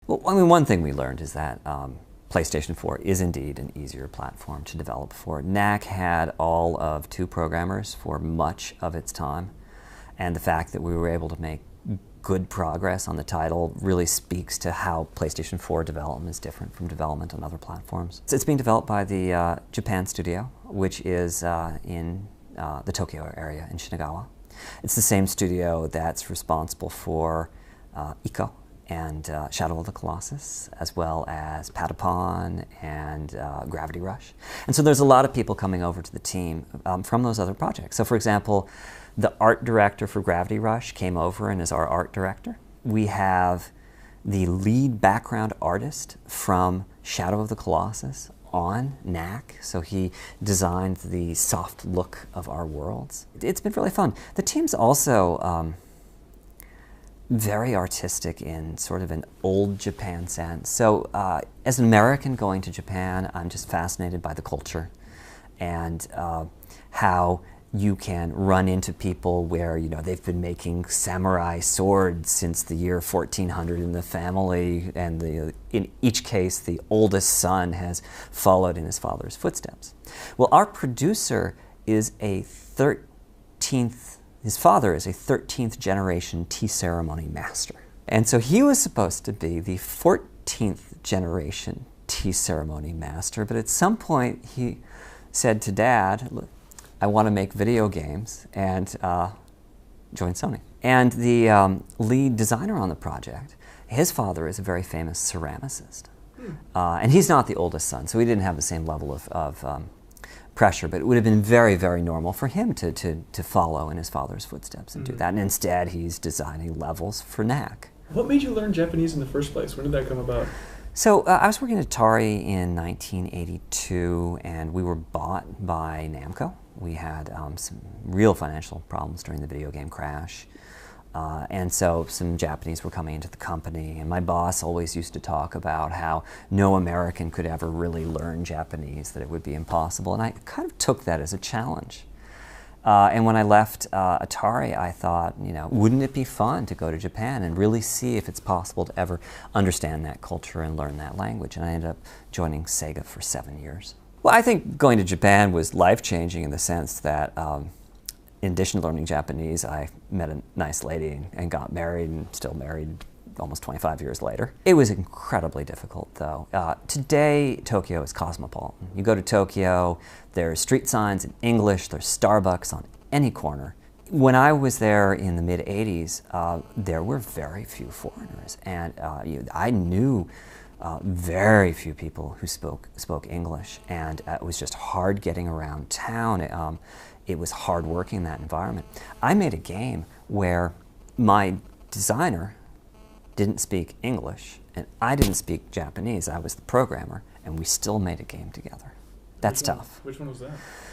Well, I mean, one thing we learned is that PlayStation 4 is indeed an easier platform to develop for. Knack had all of 2 programmers for much of its time, and the fact that we were able to make good progress on the title really speaks to how PlayStation 4 development is different from development on other platforms. It's being developed by the Japan studio, which is in the Tokyo area in Shinagawa. It's the same studio that's responsible for Ico and Shadow of the Colossus, as well as Patapon and Gravity Rush. And so there's a lot of people coming over to the team from those other projects. So for example, the art director for Gravity Rush came over and is our art director. We have the lead background artist from Shadow of the Colossus on Knack, so he designed the soft look of our worlds. It's been really fun. The team's also very artistic in sort of an old Japan sense. So as an American going to Japan, I'm just fascinated by the culture and how you can run into people where, you know, they've been making samurai swords since the year 1400 in the family, and in each case the oldest son has followed in his father's footsteps. Well, our producer is a 13th, his father is a 13th generation tea ceremony master. And so he was supposed to be the 14th generation tea ceremony master, but at some point he said to Dad, "Look, I want to make video games," and join Sony. And the lead designer on the project, his father is a very famous ceramicist. And he's not the oldest son, so he didn't have the same level of pressure, but it would have been very, very normal for him to follow in his father's footsteps and do that. And instead, he's designing levels for Knack. What made you learn Japanese in the first place? When did that come about? So I was working at Atari in 1982, and we were bought by Namco. We had some real financial problems during the video game crash. And so some Japanese were coming into the company, and my boss always used to talk about how no American could ever really learn Japanese, that it would be impossible. And I kind of took that as a challenge. And when I left Atari, I thought, you know, wouldn't it be fun to go to Japan and really see if it's possible to ever understand that culture and learn that language? And I ended up joining Sega for 7 years. Well, I think going to Japan was life-changing in the sense that in addition to learning Japanese, I met a nice lady and got married, and still married almost 25 years later. It was incredibly difficult, though. Today, Tokyo is cosmopolitan. You go to Tokyo, there's street signs in English, there's Starbucks on any corner. When I was there in the mid-'80s, there were very few foreigners, and I knew very few people who spoke English, and it was just hard getting around town. It was hard working in that environment. I made a game where my designer didn't speak English, and I didn't speak Japanese. I was the programmer, and we still made a game together. That's tough. Which one was that?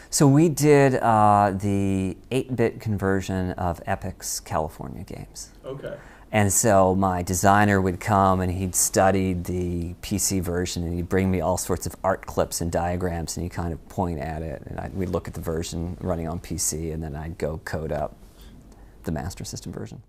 So we did the 8-bit conversion of Epic's California games. Okay. And so my designer would come and he'd study the PC version, and he'd bring me all sorts of art clips and diagrams, and he'd kind of point at it, and we'd look at the version running on PC, and then I'd go code up the Master System version.